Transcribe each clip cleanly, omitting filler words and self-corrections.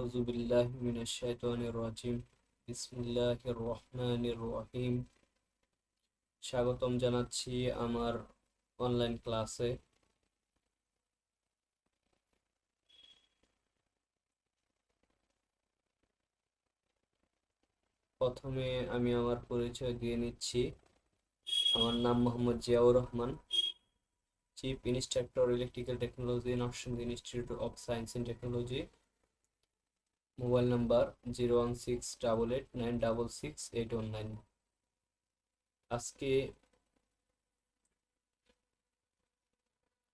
আউযু বিল্লাহি মিনাশ শাইতানির রাজিম। বিসমিল্লাহির রহমানির রহিম। স্বাগতম জানাচ্ছি আমার অনলাইন ক্লাসে। প্রথমে আমি আমার পরিচয় দিয়ে নিচ্ছি। আমার নাম Mohammad Ziaur Rahman, chief instructor electrical technology, Narsingdi institute of science and technology. Mobile number 01688966819। আজকে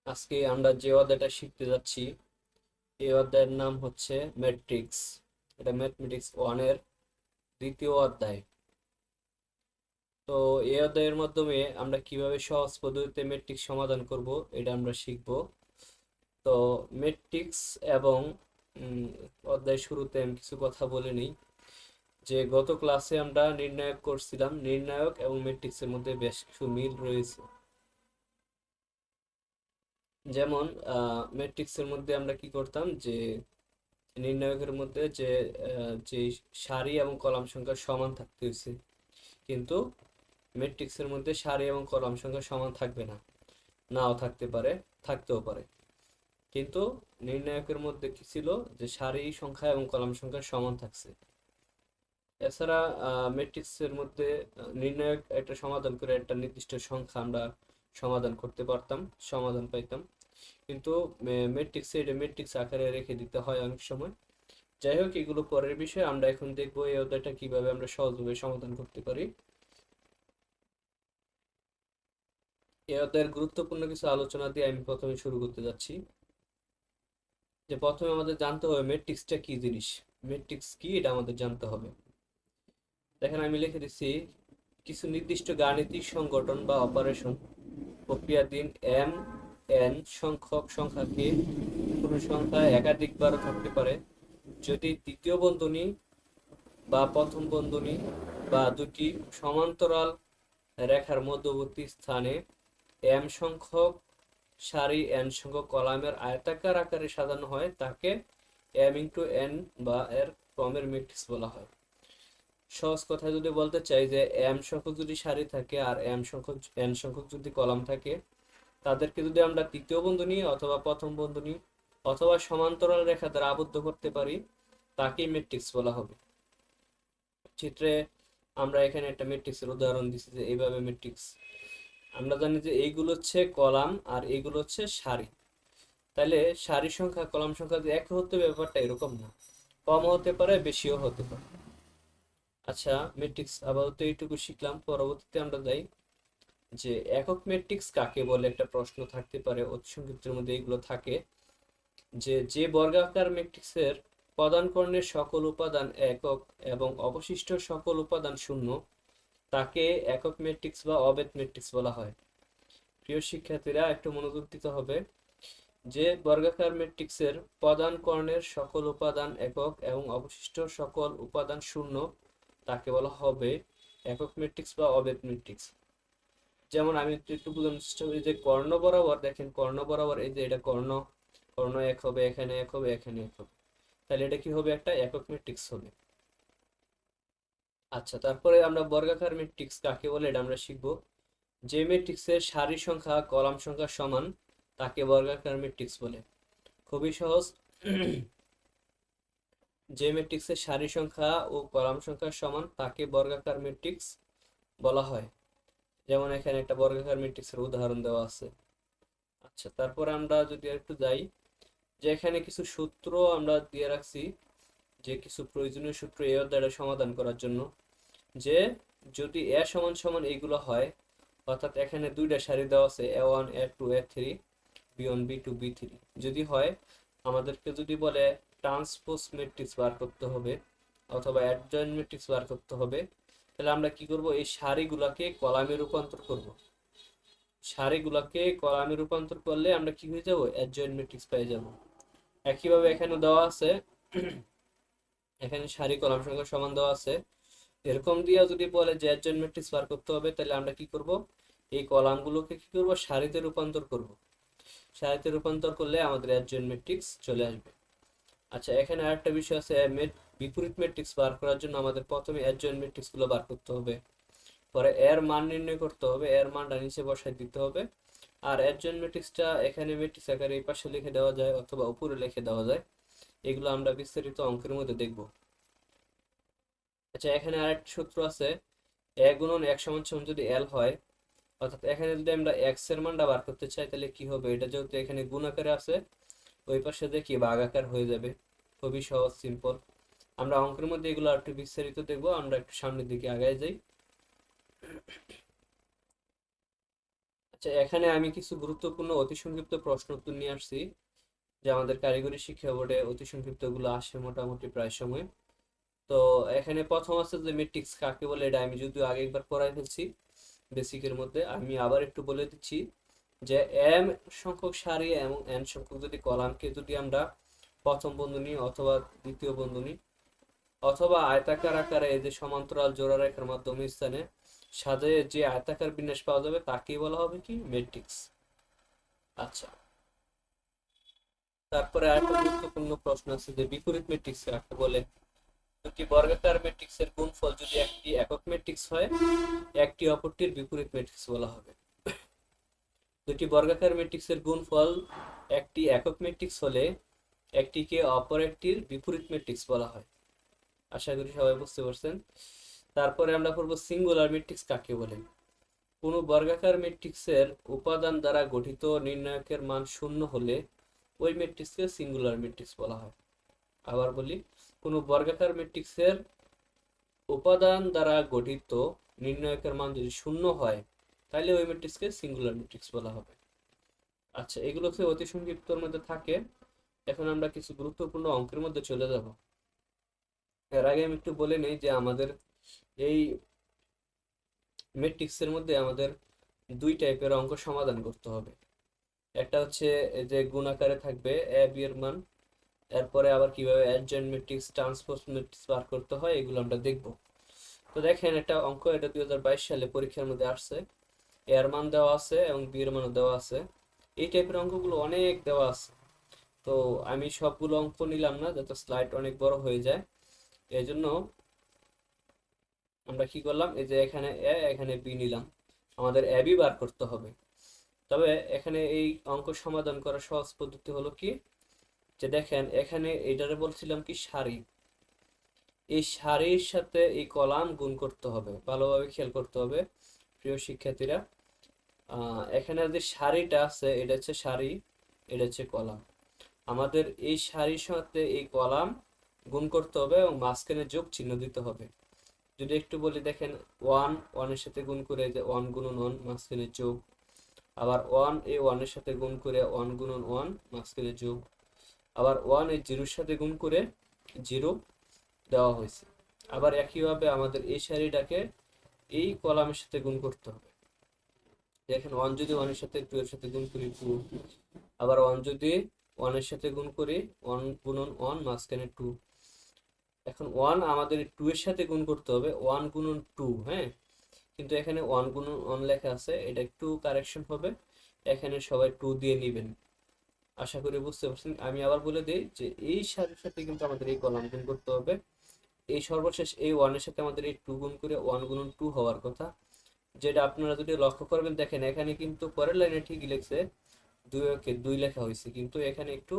আজকে আমরা যে অধ্যায়টা শিখতে যাচ্ছি, এই অধ্যায়ের নাম হচ্ছে ম্যাট্রিক্স। এটা ম্যাথমেটিক্স 1 এর দ্বিতীয় অধ্যায়। তো এই অধ্যায়ের মাধ্যমে আমরা কিভাবে সহজ পদ্ধতিতে ম্যাট্রিক্স সমাধান করব এটা আমরা শিখব। তো ম্যাট্রিক্স এবং উম, অধ্যায়ের শুরুতে আমি কিছু কথা বলে নিই। যে গত ক্লাসে আমরা নির্ণায়ক করছিলাম, নির্ণায়ক এবং ম্যাট্রিক্সের মধ্যে বেশ কিছু মিল রয়েছে। যেমন ম্যাট্রিক্সের মধ্যে আমরা কি করতাম, যে নির্ণায়কের মধ্যে যে সারি এবং কলাম সংখ্যা সমান থাকতে হয়েছে, কিন্তু ম্যাট্রিক্সের মধ্যে সারি এবং কলাম সংখ্যা সমান থাকবে না, নাও থাকতে পারে, থাকতেও পারে। কিন্তু নির্ণায়কের মধ্যে কি ছিল, যে সারি সংখ্যা এবং কলাম সংখ্যা সমান থাকছে। এছাড়া ম্যাট্রিক্সের মধ্যে নির্ণায়ক একটা সমাধান করে একটা নির্দিষ্ট সংখ্যা আমরা সমাধান করতে পারতাম, সমাধান পাইতাম। কিন্তু ম্যাট্রিক্সে এটা ম্যাট্রিক্স আকারে রেখে দিতে হয় অনেক সময়। যাই হোক, এগুলো পরের বিষয়। আমরা এখন দেখবো এই অধ্যায়টা কিভাবে আমরা সহজভাবে সমাধান করতে পারি। এই অধ্যায়ের গুরুত্বপূর্ণ কিছু আলোচনা দিয়ে আমি প্রথমে শুরু করতে যাচ্ছি। যে প্রথমে আমাদের জানতে হবে ম্যাট্রিক্সটা কি জিনিস, ম্যাট্রিক্স কি এটা আমাদের জানতে হবে। দেখেন আমি লিখে দিচ্ছি, কিছু নির্দিষ্ট গাণিতিক সংগঠন বা অপারেশন প্রক্রিয়াধীন এম এন সংখ্যক সংখ্যাকে কোনো সংখ্যা একাধিকবার থাকতে পারে যদি তৃতীয় বন্ধনী বা প্রথম বন্ধনী বা দুটি সমান্তরাল রেখার মধ্যবর্তী স্থানে এম সংখ্যক সারি এন সংখ্যক কলামের আয়তাকার আকারে সাজানো হয়, তাকে এম ইন্টু এন বা এর ক্রমের ম্যাট্রিক্স বলা হয়। সহজ কথায় যদি বলতে চাই, যে এম সংখ্যক যদি সারি থাকে আর এন সংখ্যক যদি কলাম থাকে, তাদেরকে যদি আমরা তৃতীয় বন্ধনী অথবা প্রথম বন্ধনী অথবা সমান্তরাল রেখা দ্বারা আবদ্ধ করতে পারি, তাকেই ম্যাট্রিক্স বলা হবে। চিত্রে আমরা এখানে একটা ম্যাট্রিক্সের উদাহরণ দিচ্ছি, যে এইভাবে ম্যাট্রিক্স। আমরা জানি যে এইগুলো হচ্ছে কলাম আর এইগুলো হচ্ছে সারি। তাহলে সারি সংখ্যা কলাম সংখ্যা যে এক হতে, ব্যাপারটা এরকম না, কম হতে পারে, বেশিও হতে পারে। আচ্ছা, ম্যাট্রিক্স আপাতত এইটুকু শিখলাম। পরবর্তীতে আমরা যাই, যে একক ম্যাট্রিক্স কাকে বলে একটা প্রশ্ন থাকতে পারে, অতি সংক্ষিপ্তের মধ্যে এইগুলো থাকে। যে যে বর্গাকার ম্যাট্রিক্সের প্রধান কর্ণের সকল উপাদান একক এবং অবশিষ্ট সকল উপাদান শূন্য, তাকে একক ম্যাট্রিক্স বা অবেদ ম্যাট্রিক্স বলা হয়। প্রিয় শিক্ষার্থীরা, একটু মনোযোগ দিতে হবে। যে বর্গাকার ম্যাট্রিক্সের প্রধান কর্ণের সকল উপাদান একক এবং অবশিষ্ট সকল উপাদান শূন্য, তাকে বলা হবে একক ম্যাট্রিক্স বা অবেদ ম্যাট্রিক্স। যেমন আমি একটু বোঝানোর চেষ্টা করি, যে কর্ণ বরাবর দেখেন, কর্ণ বরাবর এই যে এটা কর্ণ, কর্ণ এক হবে, এখানে এক হবে, এখানে এক হবে, তাহলে এটা কি হবে, একটা একক ম্যাট্রিক্স হবে। আচ্ছা, তারপরে আমরা বর্গাকার ম্যাট্রিক্স কাকে বলে এটা আমরা শিখব। যে ম্যাট্রিক্সের সারি সংখ্যা কলাম সংখ্যা সমান, তাকে বর্গাকার ম্যাট্রিক্স বলে। খুবই সহজ। যে ম্যাট্রিক্সের সারি সংখ্যা ও কলাম সংখ্যা সমান, তাকে বর্গাকার ম্যাট্রিক্স বলা হয়। যেমন এখানে একটা বর্গাকার ম্যাট্রিক্সের উদাহরণ দেওয়া আছে। আচ্ছা, তারপর আমরা যদি একটু যাই, যে এখানে কিছু সূত্র আমরা দিয়ে রাখছি, যে কিছু প্রয়োজনীয় সূত্র এই অধ্যায়টা সমাধান করার জন্য। যে যদি এ সমান সমান এইগুলো হয়, অর্থাৎ এখানে দুইটা সারি দেওয়া আছে, A1 A2 A3 B1 B2 B3, যদি হয়, আমাদেরকে যদি বলে ট্রান্সপোজ ম্যাট্রিক্স বার করতে হবে অথবা অ্যাডজয়েন্ট ম্যাট্রিক্স বার করতে হবে, তাহলে আমরা কি করব, এই সারিগুলোকে কলামে রূপান্তর করব। সারিগুলোকে কলামে রূপান্তর করলে আমরা কি হয়ে যাব, অ্যাডজয়েন্ট ম্যাট্রিক্স পেয়ে যাব। একইভাবে এখানে দেওয়া আছে, এখানে সারি কলাম সংখ্যা সমান দেওয়া আছে, এরকম দিয়া যদি বলে যে অ্যাডজয়েন্ট ম্যাট্রিক্স বার করতে হবে, তাহলে আমরা কি করব, এই কলামগুলোকে কি করব, সারিতে রূপান্তর করব। সারিতে রূপান্তর করলে আমাদের অ্যাডজয়েন্ট ম্যাট্রিক্স চলে আসবে। আচ্ছা, এখানে আরেকটা বিষয় আছে, বিপরীত ম্যাট্রিক্স বার করার জন্য আমাদের প্রথমে অ্যাডজয়েন্ট ম্যাট্রিক্স গুলো বার করতে হবে, পরে এর মান নির্ণয় করতে হবে, এর মানটা নিচে বসায় দিতে হবে। আর অ্যাডজয়েন্ট ম্যাট্রিক্সটা এখানে ম্যাট্রিক্স আকারে এই পাশে লিখে দেওয়া যায় অথবা উপরে লিখে দেওয়া যায়। এগুলো আমরা বিস্তারিত অঙ্কের মধ্যে দেখব। আচ্ছা, এখানে আরেকটা সূত্র আছে, এ গুণন এক সমান সমান যদি এল হয়, অর্থাৎ এখানে যদি আমরা এক্স এর মানটা বার করতে চাই তাহলে কি হবে, এটা যেহেতু এখানে গুণ আকারে আছে, ওই পাশে দেখি ভাগ আকার হয়ে যাবে। খুবই সহজ, সিম্পল। আমরা অঙ্কের মধ্যে এগুলো আর একটু বিস্তারিত দেখবো, আমরা একটু সামনের দিকে আগায় যাই। আচ্ছা, এখানে আমি কিছু গুরুত্বপূর্ণ অতি সংক্ষিপ্ত প্রশ্ন উত্তর নিয়ে আসছি, যে আমাদের কারিগরি শিক্ষা বোর্ডে অতি সংক্ষিপ্ত গুলো আসে মোটামুটি প্রায় সময়। তো এখানে প্রথম আছে যে ম্যাট্রিক্স কাকে বলে, এটা আমি যদিও আগে একবার পড়াই ফেলছি বেসিকের মধ্যে, আমি আবার একটু বলে দিচ্ছি যে এম সংখ্যক সারি এবং এন সংখ্যক যদি কলামকে যদি আমরা প্রথম বন্ধনী অথবা দ্বিতীয় বন্ধনী অথবা আয়তাকার আকারে এই যে সমান্তরাল জোড়া রেখার মাধ্যমে স্থানে সাজায় যে আয়তাকার বিন্যাস পাওয়া যাবে তাকেই বলা হবে কি, ম্যাট্রিক্স। আচ্ছা, তারপরে আরেকটা গুরুত্বপূর্ণ প্রশ্ন আছে যে বিপরীত ম্যাট্রিক্স কাকে বলে। দুটি বর্গাকার ম্যাট্রিক্সের গুণফল যদি একটি একক ম্যাট্রিক্স হয়, একটি অপরটির বিপরীত ম্যাট্রিক্স বলা হবে। দুটি বর্গাকার ম্যাট্রিক্সের গুণফল একটি একক ম্যাট্রিক্স হলে একটিকে অপর একটির বিপরীত ম্যাট্রিক্স বলা হয়। আশা করি সবাই বুঝতে পারছেন। তারপরে আমরা পড়বো সিঙ্গুলার ম্যাট্রিক্স কাকে বলে। কোনো বর্গাকার ম্যাট্রিক্সের উপাদান দ্বারা গঠিত নির্ণায়কের মান শূন্য হলে ওই ম্যাট্রিক্সকে সিঙ্গুলার ম্যাট্রিক্স বলা হয়। আবার বলি, কোনো বর্গাকার ম্যাট্রিক্সের উপাদান দ্বারা গঠিত নির্ণায়কের মান যদি শূন্য হয় তাহলে ওই ম্যাট্রিক্সকে সিঙ্গুলার ম্যাট্রিক্স বলা হবে। আচ্ছা, এগুলো হচ্ছে অতি সংক্ষিপ্তর মধ্যে থাকে। এখন আমরা কিছু গুরুত্বপূর্ণ অঙ্কের মধ্যে চলে যাব। এর আগে আমি একটু বলে নেই যে আমাদের এই ম্যাট্রিক্সের মধ্যে আমাদের দুই টাইপের অঙ্ক সমাধান করতে হবে। একটা হচ্ছে এই যে গুণ আকারে থাকবে এ বি এর মান, এরপরে আবার কিভাবে অ্যাডজয়েন্ট ম্যাট্রিক্স ট্রান্সপোজ ম্যাট্রিক্স বার করতে হয় এগুলো আমরা দেখব। তো দেখেন, একটা অঙ্ক, এটা 2022 সালে পরীক্ষার মধ্যে আসছে। এর মান দেওয়া আছে এবং বি এর মানও দেওয়া আছে। এই টাইপের অঙ্কগুলো অনেক দেওয়া আছে। তো আমি সবগুলো অঙ্ক নিলাম না, যাতে স্লাইড অনেক বড় হয়ে যায়। এই জন্য আমরা কি করলাম, এই যে এখানে এ এখানে বি নিলাম, আমাদের এ বি বার করতে হবে। তবে এখানে এই অঙ্ক সমাধান করার সহজ পদ্ধতি হলো কি, যে দেখেন এখানে এইটারে বলছিলাম কি সারি, এই সারির সাথে এই কলাম গুণ করতে হবে, ভালোভাবে খেয়াল করতে হবে প্রিয় শিক্ষার্থীরা। এখানে যে সারিটা আছে এটা হচ্ছে সারি, এটা হচ্ছে কলাম। আমাদের এই সারির সাথে এই কলাম গুণ করতে হবে এবং মাঝখানে যোগ চিহ্ন দিতে হবে। যদি একটু বলি, দেখেন ওয়ান ওয়ানের সাথে গুণ করে যে ওয়ান গুণন ওয়ান মাঝখানে যোগ, আবার ওয়ান এই ওয়ানের সাথে গুণ করে ওয়ান গুণন ওয়ান মাঝখানে যোগ, আবার ওয়ান এই জিরোর সাথে গুণ করে জিরো দেওয়া হয়েছে। আবার একইভাবে আমাদের এই সারিটাকে এই কলামের সাথে গুণ করতে হবে। দেখেন ওয়ান যদি ওয়ানের সাথে টু এর সাথে গুণ করি টু, আবার ওয়ান যদি ওয়ানের সাথে গুণ করি ওয়ান গুণন ওয়ান মাঝখানে টু। এখন ওয়ান আমাদের টু এর সাথে গুণ করতে হবে ওয়ান গুণন টু, হ্যাঁ, কিন্তু এখানে ওয়ান গুণন ওয়ান লেখা আছে, এটা একটু কারেকশন হবে, এখানে সবাই টু দিয়ে নিবেন। আশা করি বুঝতে পারছেন। আমি আবার বলে দিই যে এই সারির সাথে কিন্তু আমাদের এই কলাম গুণ করতে হবে, এই সর্বশেষ এই ওয়ানের সাথে আমাদের এই টু গুণ করে ওয়ান গুণন টু হওয়ার কথা। যেটা আপনারা যদি লক্ষ্য করবেন, দেখেন এখানে কিন্তু পরের লাইনে ঠিকই লিখছে দুই, ওকে দুই লেখা হয়েছে, কিন্তু এখানে একটু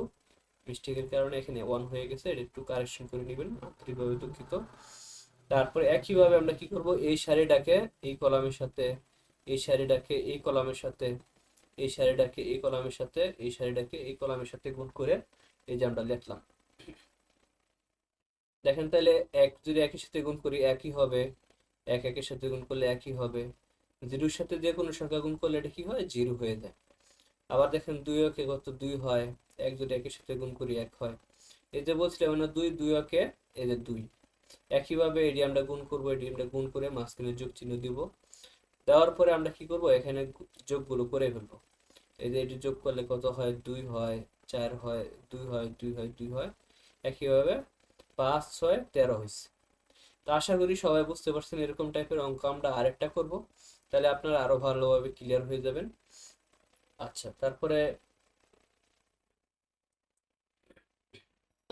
মিস্টেকের কারণে এখানে ওয়ান হয়ে গেছে, এটা একটু কারেকশন করে নেবেন, আন্তরিকভাবে দুঃখিত। তারপরে একইভাবে আমরা কি করব, এই সারিটাকে এই কলামের সাথে, এই সারিটাকে এই কলামের সাথে, এই সারিটাকে এই কলামের সাথে, এই সারিটাকে এই কলামের সাথে গুণ করে এই যে আমরা লিখলাম। দেখেন তাহলে এক যদি একের সাথে গুণ করি একই হবে, এক একের সাথে গুণ করলে একই হবে, জিরোর সাথে যে কোনো সংখ্যা গুণ করলে এটা কি হয়, জিরো হয়ে যায়। আবার দেখেন দুই একে কত দুই হয়, এক যদি একের সাথে গুণ করি এক হয়। এই যে বলছিলাম না দুই, দুই একে এই যে দুই। একইভাবে এটি আমরা গুণ করবো, এটি আমরা গুণ করে মাঝখানে যোগ চিহ্ন দিব। দেওয়ার পরে আমরা কি করব, এখানে যোগগুলো করে ফেলবো। এই যে এটি যোগ করলে কত হয়, দুই হয়, চার হয়, দুই হয়, দুই হয়, দুই হয়। একইভাবে পাঁচ ছয় 13 হয়েছে। তো আশা করি সবাই বুঝতে পারছেন। এরকম টাইপের অঙ্ক আমরা আরেকটা করব, তাহলে আপনারা আরো ভালোভাবে ক্লিয়ার হয়ে যাবেন। আচ্ছা, তারপরে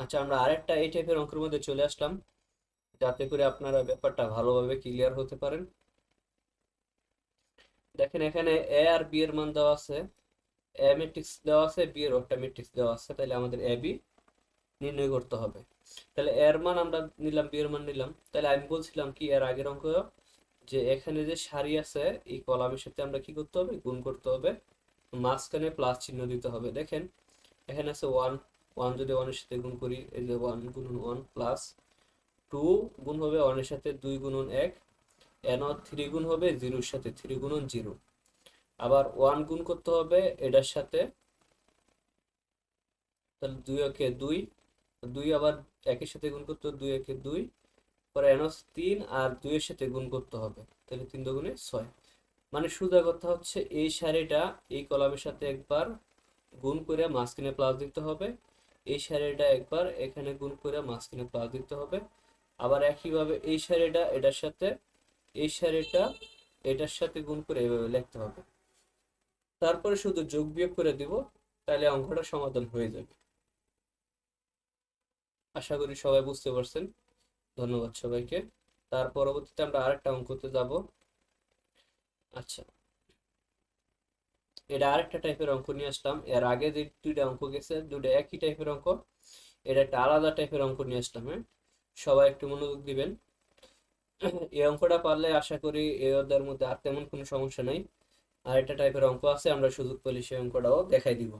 আচ্ছা, আমরা আরেকটা এই টাইপের অঙ্কের মধ্যে চলে আসলাম, যাতে করে আপনারা ব্যাপারটা ভালোভাবে ক্লিয়ার হতে পারেন। দেখেন এখানে এ আর বি এর মান দেওয়া আছে, এ ম্যাট্রিক্স দেওয়া আছে, বি এর একটা ম্যাট্রিক্স দেওয়া আছে, তাহলে আমাদের এ বি নির্ণয় করতে হবে। তাহলে এর মান আমরা নিলাম, বি এর মান নিলাম। তাহলে আমি বলছিলাম কি এর আগের অঙ্ক, যে এখানে যে সারি আছে এই কলামের সাথে আমরা কি করতে হবে, গুণ করতে হবে, মাঝখানে প্লাস চিহ্ন দিতে হবে। দেখেন এখানে আছে ওয়ান, ওয়ান যদি ওয়ানের সাথে গুণ করি, এই যে ওয়ান গুণন ওয়ান প্লাস টু গুণ হবে ওয়ানের সাথে দুই গুণন এক, এন থ্রি গুণ হবে জিরোর সাথে থ্রি গুণন জিরো, আবার ওয়ান গুণ করতে হবে এটার সাথে, তাহলে দুই একে দুই, দুই আবার একের সাথে গুণ করতে হবে, দুই একে দুই, পরে এন তিন আর দুইয়ের সাথে গুণ করতে হবে, তাহলে তিন দুগুণে ছয়। মানে সোজা কথা হচ্ছে এই সারিটা এই কলামের সাথে একবার গুণ করে মাঝখানে প্লাস দিতে হবে, এই সারিটা একবার এখানে গুণ করে মাঝখানে প্লাস দিতে হবে, আবার একইভাবে এই সারিটা এটার সাথে, এই সারিটা এটার সাথে গুণ করে এভাবে লিখতে হবে, তারপরে শুধু যোগ বিয়োগ করে দিব, তাহলে অঙ্কটা সমাধান হয়ে যাবে। আশা করি সবাই বুঝতে পারছেন। ধন্যবাদ সবাইকে। তার পরবর্তীতে আমরা আরেকটা অঙ্কতে যাব। আচ্ছা, এটা আরেকটা টাইপের অঙ্ক নিয়ে আসলাম। এর আগে যে দুইটা অঙ্ক গেছে দুইটা একই টাইপের অঙ্ক, এটা একটা আলাদা টাইপের অঙ্ক নিয়ে আসলাম। হ্যাঁ, সবাই একটু মনোযোগ দিবেন। এই অঙ্কটা পারলে আশা করি এই অধ্যায়ের মধ্যে আর তেমন কোনো সমস্যা নাই। আর একটা টাইপের অঙ্ক আছে, আমরা সুযোগ পেলে সেই অঙ্কটাও দেখাই দিব।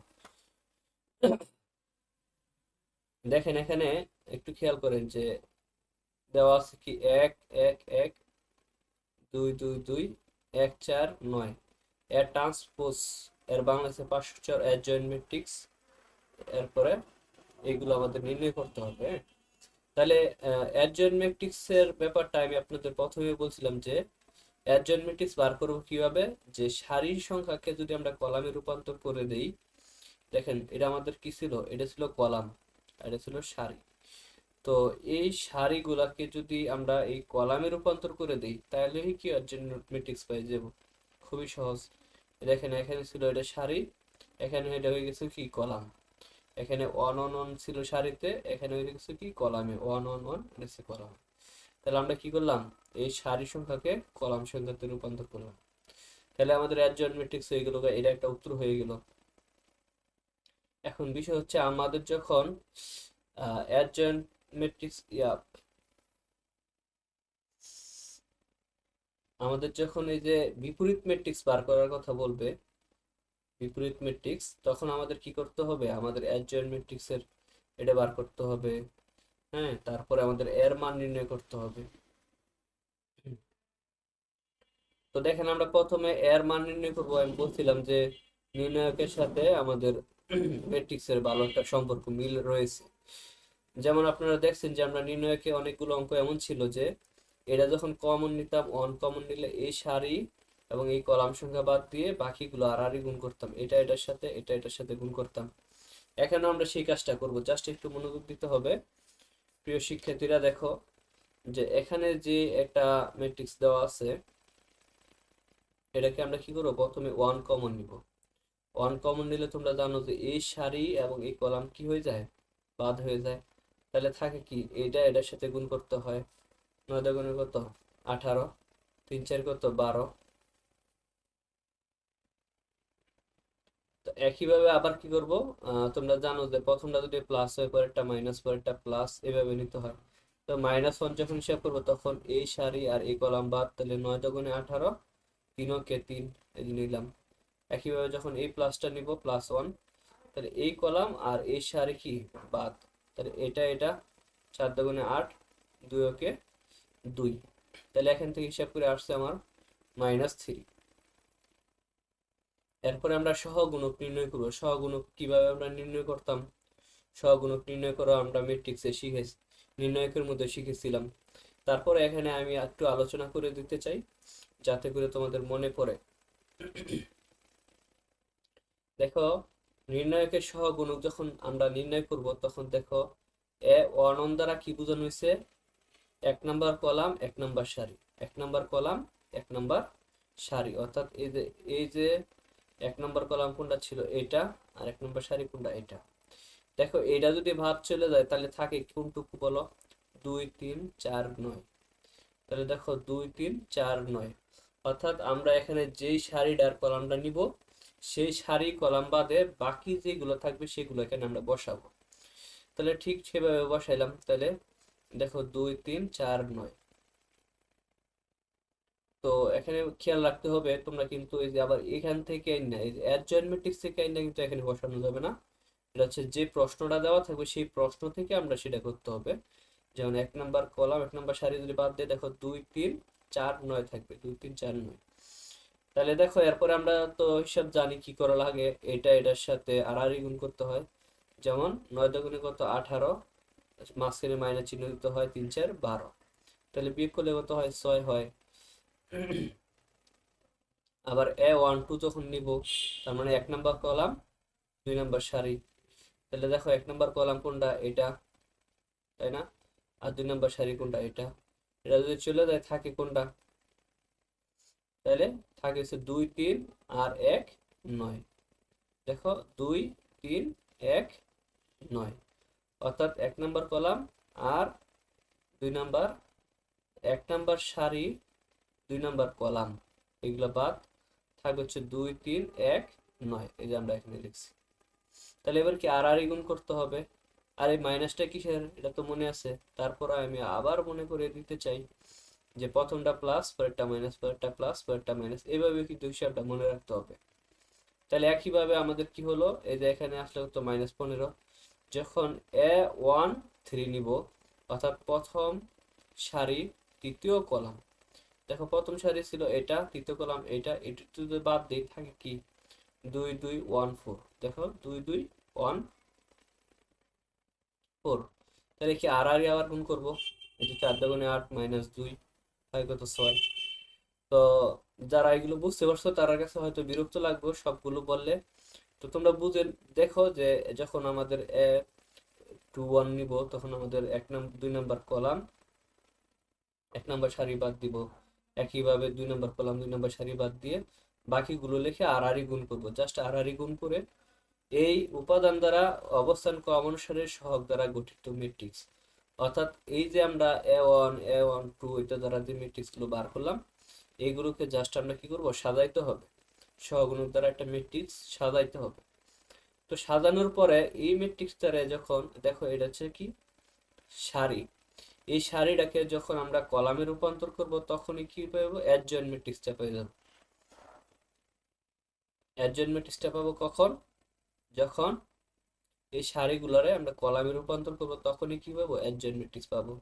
দেখেন এখানে একটু খেয়াল করেন যে দেওয়া আছে কি এক এক এক দুই দুই দুই এক চার নয়, এর ট্রান্সপোজ, এর বাংলাদেশে 504 এর জয়েন্ট ম্যাট্রিক্স, এরপরে এগুলো আমাদের নির্ণয় করতে হবে। হ্যাঁ? তাহলে অ্যাডজয়েন্ট ম্যাট্রিক্সের ব্যাপারটা আমি আপনাদের প্রথমে বলছিলাম যে অ্যাডজয়েন্ট ম্যাট্রিক্স বার করব কিভাবে, যে সারির সংখ্যাকে যদি আমরা কলামে রূপান্তর করে দেই। দেখেন এটা আমাদের কি ছিল, এটা ছিল কলাম, এটা ছিল সারি। তো এই সারিগুলাকে যদি আমরা এই কলামে রূপান্তর করে দেই, তাহলে কি অ্যাডজয়েন্ট ম্যাট্রিক্স পাই যাব। খুবই সহজ। দেখেন এখানে ছিল এটা সারি, এখানে এটা হয়ে গেছে কি কলাম, এখানে ওয়ান ওয়ান ওয়ান ছিল সারিতে, এখানে হয়ে গেছে কি কলামে ওয়ান ওয়ান ওয়ান গেছে কলাম। তাহলে আমরা কি করলাম, এই সারি সংখ্যাকে কলাম সংখ্যাতে রূপান্তর করলাম। তাহলে আমাদের অ্যাডজয়েন্ট ম্যাট্রিক্স হয়ে গেল, এটা একটা উত্তর হয়ে গেল। এখন বিষয় হচ্ছে আমাদের যখন অ্যাডজয়েন্ট ম্যাট্রিক্স আমাদের যখন এই যে বিপরীত ম্যাট্রিক্স বার করার কথা বলবে, বিপরীত ম্যাট্রিক্স, তখন আমাদের কি করতে হবে, আমাদের অ্যাডজয়েন্ট ম্যাট্রিক্সের এটা বার করতে হবে। হ্যাঁ, তারপরে আমাদের এর মান নির্ণয় করতে হবে। তো দেখেন আমরা প্রথমে এর মান নির্ণয় করবো। আমি বলছিলাম যে নির্ণায়কের সাথে আমাদের ম্যাট্রিক্সের ভালো একটা সম্পর্ক মিল রয়েছে। যেমন আপনারা দেখছেন যে আমরা নির্ণায়কে অনেকগুলো অঙ্ক এমন ছিল যে এটা যখন কমন নিতাম, অন কমন নিলে এই সারি এবং এই কলাম সংখ্যা বাদ দিয়ে বাকিগুলো আর গুণ করতাম, এটা এটার সাথে এটা এটার সাথে গুণ করতাম। এখানে আমরা সেই কাজটা করব, জাস্ট একটু মনোযোগ দিতে হবে। প্রিয় শিক্ষার্থীরা দেখো যে এখানে যে একটা ম্যাট্রিক্স দেওয়া আছে, এটাকে আমরা কি করবো, প্রথমে ওয়ান কমন নিব। ওয়ান কমন নিলে তোমরা জানো যে এই সারি এবং এই কলাম কি হয়ে যায়, বাদ হয়ে যায়। তাহলে থাকে কি, এইটা এটার সাথে গুণ করতে হয়, 9 গুণে কত, 18, 3 4 কত, 12। তো একইভাবে আবার কি করব, তোমরা জানো যে প্রথমটা যদি প্লাস হয় পরেরটা মাইনাস, পরেরটা প্লাস, এভাবে নিতে হয়। তো -1 যখন হিসাব করবো তখন এই সারি আর এই কলাম বাদ, তাহলে 9 গুণে 18, 3 কে 3, এই যে নিলাম। একইভাবে যখন এই প্লাসটা নিব +1, তাহলে এই কলাম আর এই সারি কি বাদ, তাহলে এটা এটা 4 দুগুণে 8, 2 কে 2, তাহলে এখান থেকে হিসাব করে আসছে আমার -3। এরপরে আমরা সহগুণক নির্ণয় করব। সহগুণক কিভাবে আমরা নির্ণয় করতাম, সহগুণক নির্ণয় করা আমরা ম্যাট্রিক্সে শিখেছি, নির্ণায়কের মধ্যে শিখেছিলাম। তারপরে এখানে আমি একটু আলোচনা করে দিতে চাই যাতে করে তোমাদের মনে পড়ে। দেখো নির্ণায়কের সহগুণক যখন আমরা নির্ণয় করব, তখন দেখো ওয়ান দ্বারা কি বোঝানো হয়েছে, 1 নম্বর কলাম 1 নম্বর সারি, 1 নম্বর কলাম 1 নম্বর সারি, অর্থাৎ এই যে 1 নম্বর কলাম কোনটা ছিল এটা, আর 1 নম্বর সারি কোনটা এটা। দেখো এটা যদি ভাগ চলে যায় তাহলে থাকে কোনটুকু বলো, 2 3 4 9। তাহলে দেখো 2 3 4 9, অর্থাৎ আমরা এখানে যেই সারিটার কলামটা নিব সেই সারি কলাম বাদে বাকি যেগুলো থাকবে সেগুলো এখানে আমরা বসাবো। তাহলে ঠিক সেভাবে বসাইলাম। তাহলে দেখো 2 3 4 9। তো এখানে খেয়াল রাখতে হবে তোমরা কিন্তু এই যে আবার এখান থেকে না, এই যে অ্যাডজয়েন্ট ম্যাট্রিক্স থেকে না কিন্তু এখানে বসানো যাবে না। এটা হচ্ছে যে প্রশ্নটা দেওয়া থাকবে সেই প্রশ্ন থেকে আমরা সেটা করতে হবে। যেমন 1 নাম্বার কলাম 1 নাম্বার সারি যদি বাদ দিয়ে দেখো 2 3 4 9 থাকবে, 2 3 4 9। তাহলে দেখো এরপরে আমরা তো হিসাব জানি কি করা লাগে, এটা এটার সাথে আর গুণ করতে হয়। যেমন 9 দুগুণে কত 18, মাঝখানে মাইনাস চিহ্ন দিতে হয়, 3 4 12। তাহলে বিয়োগ করলে কত হয় 6 হয়। আবার A12 যখন নিব তার মানে 1 নাম্বার কলাম 2 নাম্বার সারি। তাহলে দেখো 1 নাম্বার কলাম কোনটা, এটা, তাই না? আর 2 নাম্বার সারি কোনটা, এটা। এটা যদি চলে যায় থাকে কোনটা, তাহলে থাকে হচ্ছে 2 3 আর 1 9। দেখো 2 3 1 9, অর্থাৎ 1 নাম্বার কলাম আর 2 নাম্বার, 1 নাম্বার সারি 2 নাম্বার কলাম, এগুলো বাদ থাকবে হচ্ছে 2 3 1 9। এই যে আমরা এখানে লিখছি। তাহলে এবার কি আর গুণ করতে হবে। আর এই মাইনাসটা কিসের এটা তো মনে আছে, তারপর আমি আবার মনে করে দিতে চাই যে প্রথমটা প্লাস পরেরটা মাইনাস, পরেরটা প্লাস পরেরটা মাইনাস, এইভাবে কিন্তু হিসাবটা মনে রাখতে হবে। তাহলে একইভাবে আমাদের কি হলো, এই যে এখানে আসলে তো -15। যখন A13 নিব, অর্থাৎ প্রথম সারি তৃতীয় কলাম, দেখো প্রথম সারি ছিল এটা, তৃতীয় কলাম এটা, এটা যদি বাদ দিই থাকে কি 2 2 1 4। দেখো 2 2 1 4। তাহলে কি আবার গুণ করব, এই যে 4 দুগুণে 8 -2 হয় কত 6। তো যারা এগুলো বুঝতে পারছো তার কাছে হয়তো বিরক্ত লাগবে সবগুলো বললে। তো তোমরা বুঝে দেখো যে যখন আমাদের A21 নিব তখন আমাদের 2 নাম্বার কলাম 1 নাম্বার সারি বাদ দিব, একইভাবে 2 নাম্বার কলাম 2 নাম্বার সারি বাদ দিয়ে বাকিগুলো লিখে আর গুণ করব। জাস্ট আর গুণ করে এই উপাদান দ্বারা অবস্থান ক্রম অনুসারে সহগ দ্বারা গঠিত ম্যাট্রিক্স, অর্থাৎ এই যে আমরা A1 A12 এটা দ্বারা যে ম্যাট্রিক্স গুলো বার করলাম এইগুলোকে জাস্ট আমরা কি করব সাজাইতে হবে, সহগুণক দ্বারা একটা ম্যাট্রিক্স সাজাইতে হবে। তো সাজানোর পরে এই ম্যাট্রিক্স দ্বারা যখন দেখো এটা হচ্ছে কি সারি, এই সারিটাকে যখন আমরা কলামে রূপান্তর করব তখনই কি পাবো, অ্যাডজয়েন্ট ম্যাট্রিক্সটা পেয়ে যাবো। অ্যাডজয়েন্ট ম্যাট্রিক্সটা পাবো কখন, যখন এই সারিগুলোরে আমরা কলামে রূপান্তর করব তখনই কি পাবো, অ্যাডজয়েন্ট ম্যাট্রিক্স পাবো।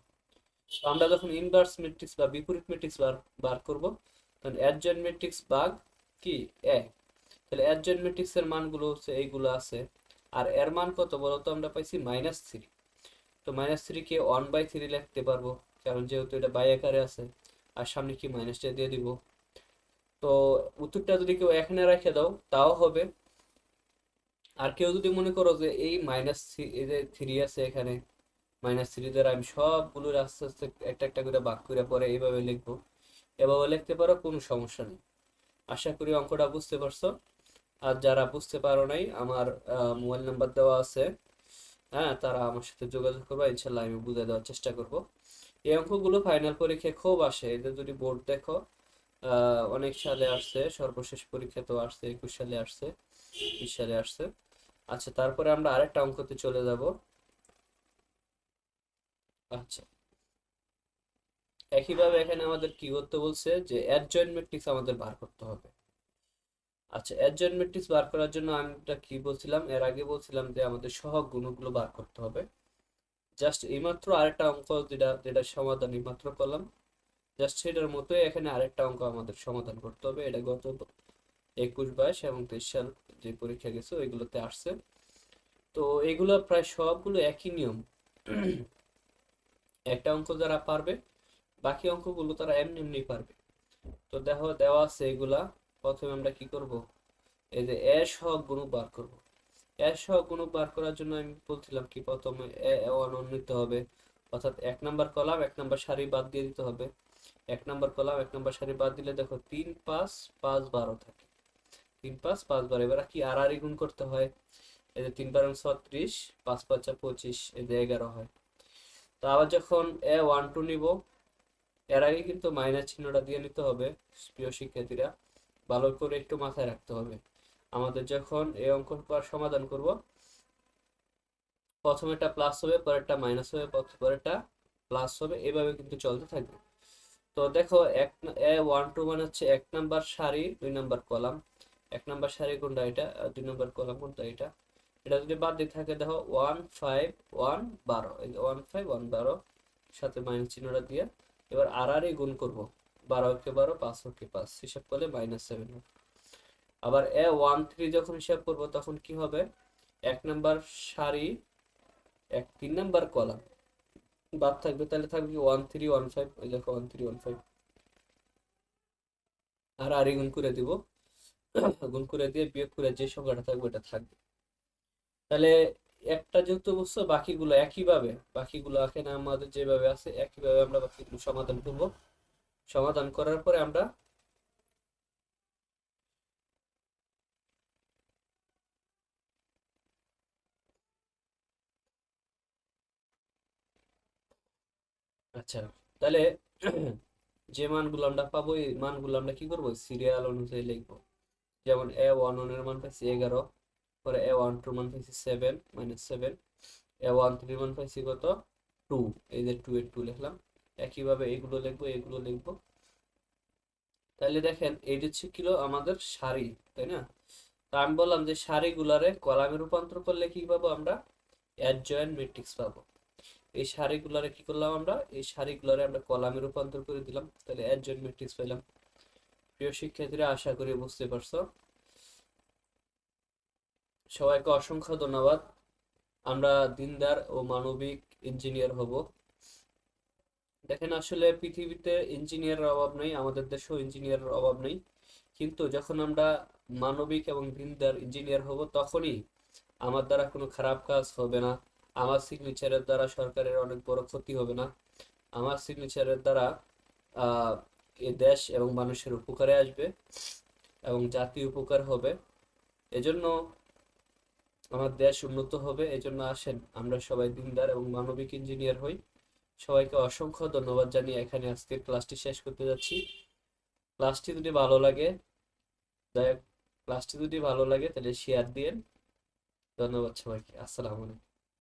তো আমরা যখন ইনভার্স ম্যাট্রিক্স বা বিপরীত ম্যাট্রিক্স বার করব তখন অ্যাডজয়েন্ট ম্যাট্রিক্স ভাগ কি এ। তাহলে অ্যাডজয়েন্ট ম্যাট্রিক্স এর মানগুলো হচ্ছে এইগুলো আছে। আর এর মান কত বলতো, আমরা পাইছি -3। তো -3 কে 1/3 লিখতে পারবো, কারণ যেহেতু এটা বাই আকারে আছে। আর সামনে কি মাইনাসটা দিয়ে দিব। তো উত্তরটা যদি কেউ এখানে রেখে দাও তাও হবে। আর কেউ যদি মনে করো যে এই এই যে 3 আছে এখানে, -3 দ্বারা আমি সবগুলোর আস্তে আস্তে একটা একটা করে ভাগ করে পরে এইভাবে লিখবো, এভাবে লিখতে পারো, কোনো সমস্যা নেই। আশা করি অঙ্কটা বুঝতে পারছো। আর যারা বুঝতে পারো নাই আমার মোবাইল নাম্বার দেওয়া আছে, হ্যাঁ, তারা আমার সাথে যোগাযোগ করবে, ইনশাল্লাহ আমি বুঝে দেওয়ার চেষ্টা করব। এই অঙ্কগুলো ফাইনাল পরীক্ষায় খুব আসে, এদের যদি বোর্ড দেখো অনেক সালে আসছে, সর্বশেষ পরীক্ষা তো আসছে 21 সালে আসছে, 20 সালে আসছে। আচ্ছা, তারপরে আমরা আরেকটা অঙ্কতে চলে যাব। আচ্ছা, একইভাবে এখানে আমাদের কি করতে বলছে যে অ্যাডজয়েন্ট ম্যাট্রিক্স আমাদের বার করতে হবে। আচ্ছা, অ্যাডজয়েন্ট ম্যাট্রিক্স বার করার জন্য আমরা কি বলছিলাম, এর আগে বলছিলাম যে আমাদের সহগ গুণকগুলো বার করতে হবে। জাস্ট এইমাত্র আরেকটা অঙ্ক যেটা যেটা সমাধান এইমাত্র করলাম, জাস্ট সেটার মতোই এখানে আরেকটা অঙ্ক আমাদের সমাধান করতে হবে। এটা গত 21 22 এবং 23 সাল যে পরীক্ষা গেছে ওইগুলোতে আসছে। তো এগুলো প্রায় সবগুলো একই নিয়ম। একটা অঙ্ক যারা পারবে বাকি অঙ্কগুলো তারা এমনি এমনি পারবে। তো দেখো দেওয়া আছে এগুলা। প্রথমে আমরা কি করব, এই যে এ সহগ গুণক বার করব। এ সহগ গুণক বার করার জন্য আমি বলছিলাম কি প্রথমে A1 নিতে হবে, অর্থাৎ 1 নাম্বার কলাম 1 নাম্বার সারি বাদ দিয়ে দিতে হবে। 1 নাম্বার কলাম 1 নাম্বার সারি বাদ দিলে দেখো 3 5 5 12 থাকে, 3 5 5 12। এবার কি আর গুণ করতে হয়, এই যে 3 × 36, 5×5 = 25, এই যে 11 হয়। তো আবার যখন A12 নিব, এর আগে কিন্তু মাইনাস চিহ্নটা দিয়ে নিতে হবে প্রিয় শিক্ষার্থীরা, ভালো করে একটু মাথায় রাখতে হবে। আমাদের যখন এই অঙ্কটা সমাধান করব, প্রথমেরটা প্লাস হবে, পরেরটা মাইনাস হবে, পরেরটা প্লাস হবে, এভাবে কিন্তু চলতে থাকবে। তো দেখো A12 মানে হচ্ছে 1 নাম্বার সারি 2 নাম্বার কলাম, 1 নাম্বার সারি কোনটা এটা, আর 2 নাম্বার কলাম কোনটা এটা। এটা যদি বাদ দিয়ে থাকে দেখো 1 5 1 12, এই যে 1 5 1 12 সাথে মাইনাস চিহ্নটা দিয়ে এবার আর গুণ করব, 12 কে 12, 5 কে 5, হিসাব করলে -7 হবে। আবার A13 যখন হিসাব করব তখন কি হবে, 1 নাম্বার সারি 3 নাম্বার কলাম বাদ থাকবে, তাহলে থাকবে কি 1 3 1 5, ওই দেখো 1 3 1 5, আর গুণ করে দিব, গুণ করে দিয়ে বিয়োগ করে যে সংখ্যাটা থাকবে এটা থাকবে। তাহলে একটা যেহেতু বুঝছো, বাকিগুলো একইভাবে, বাকিগুলো এখানে আমাদের যেভাবে আছে একইভাবে আমরা বাকিগুলো সমাধান করব। সমাধান করার পরে আমরা আচ্ছা, তাহলে যে মানগুলো আমরা পাবো এই মানগুলো আমরা কি করবো, সিরিয়াল অনুযায়ী লিখবো। যেমন A11 এর মান পাইছি 11, পরে A12 মান পাইছি 7 -7, A13 মান পাইছি কত 2, এই যে 2 এর 2 লিখলাম। একইভাবে এগুলো লিখবো, এগুলো লিখবো। তাহলে দেখেন এই যে ছিল আমাদের সারি, তাই না? তা আমি বললাম যে সারিগুলারে কলামে রূপান্তর করলে কি পাবো আমরা, অ্যাডজয়েন্ট ম্যাট্রিক্স পাবো। এই সারিগুলারে কি করলাম আমরা, এই সারিগুলারে আমরা কলামে রূপান্তর করে দিলাম, তাহলে অ্যাডজয়েন্ট ম্যাট্রিক্স পেলাম। প্রিয় শিক্ষার্থীরা, আশা করি বুঝতে পারছো। সবাইকে অসংখ্য ধন্যবাদ। আমরা দিনদার ও মানবিক ইঞ্জিনিয়ার হব। দেখেন আসলে পৃথিবীতে ইঞ্জিনিয়ারের অভাব নেই, আমাদের দেশেও ইঞ্জিনিয়ারের অভাব নেই, কিন্তু যখন আমরা মানবিক এবং দিনদার ইঞ্জিনিয়ার হব তখনই আমার দ্বারা কোনো খারাপ কাজ হবে না, আমার সিগনেচারের দ্বারা সরকারের অনেক বড় ক্ষতি হবে না, আমার সিগনেচারের দ্বারা আহ, এ দেশ এবং মানুষের উপকারে আসবে এবং জাতীয় উপকার হবে। এজন্য আমার দেশ উন্নত হবে। এজন্য আসেন আমরা সবাই দিনদার এবং মানবিক ইঞ্জিনিয়ার হই। সবাইকে অসংখ্য ধন্যবাদ জানিয়ে এখানে আজকের ক্লাসটি শেষ করতে যাচ্ছি। ক্লাসটি যদি ভালো লাগে দয়া ক্লাসটি যদি ভালো লাগে তাহলে শেয়ার দিয়েন। ধন্যবাদ সবাইকে। আসসালামু আলাইকুম।